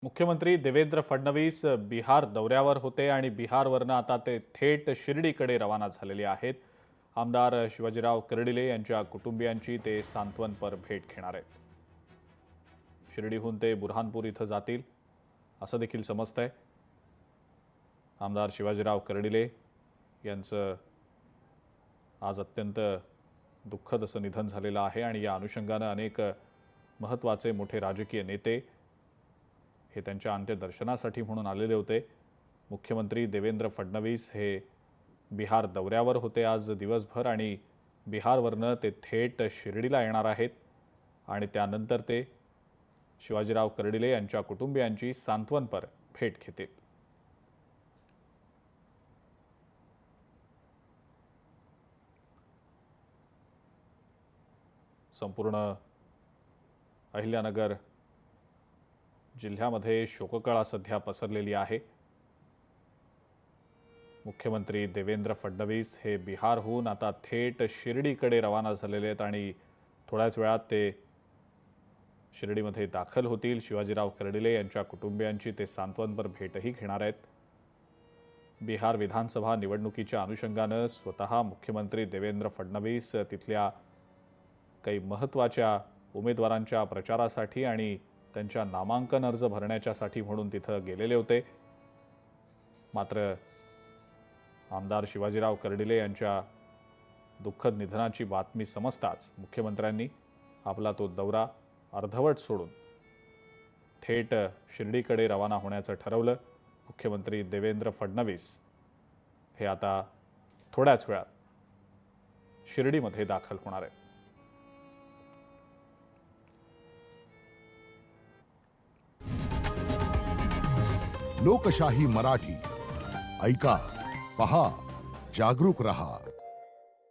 मुख्यमंत्री देवेंद्र फडणवीस बिहार दौऱ्यावर होते आणि बिहारवरनं आता ते थेट शिर्डीकडे रवाना झालेले आहेत। आमदार शिवाजीराव कर्डिले यांच्या कुटुंबियांची ते सांत्वनपर भेट घेणार आहेत। शिर्डीहून ते बुरहानपूर इथं जातील असं देखील समजतंय। आमदार शिवाजीराव कर्डिले यांचं आज अत्यंत दुःखद असं निधन झालेलं आहे आणि या अनुषंगाने अनेक महत्त्वाचे मोठे राजकीय नेते हे त्यांच्या अंत्यदर्शनासाठी म्हणून आलेले होते। मुख्यमंत्री देवेंद्र फडणवीस हे बिहार दौऱ्यावर होते आज दिवसभर आणि बिहारवरनं ते थेट शिर्डीला येणार आहेत आणि त्यानंतर ते शिवाजीराव कर्डिले यांच्या कुटुंबियांची सांत्वनपर भेट घेतील। संपूर्ण अहिल्यानगर जिल्ह्यामध्ये शोककळा सध्या पसरलेली आहे। मुख्यमंत्री देवेंद्र फडणवीस हे बिहारहून आता थेट शिर्डीकडे रवाना झालेले आहेत आणि थोड्याच वेळात ते शिर्डीमध्ये दाखल होतील। शिवाजीराव कर्डिले यांच्या कुटुंबियांची ते सांत्वनपर भेटही घेणार आहेत। बिहार विधानसभा निवडणुकीच्या अनुषंगाने स्वतः मुख्यमंत्री देवेंद्र फडणवीस तिथल्या काही महत्त्वाच्या उमेदवारांच्या प्रचारासाठी आणि त्यांच्या नामांकन अर्ज भरण्याच्यासाठी म्हणून तिथं गेलेले होते। मात्र आमदार शिवाजीराव कर्डिले यांच्या दुःखद निधनाची बातमी समजताच मुख्यमंत्र्यांनी आपला तो दौरा अर्धवट सोडून थेट शिर्डीकडे रवाना होण्याचं ठरवलं। मुख्यमंत्री देवेंद्र फडणवीस हे आता थोड्याच वेळात शिर्डीमध्ये दाखल होणार आहेत। लोकशाही मराठी ऐका, पहा, जागरूक रहा।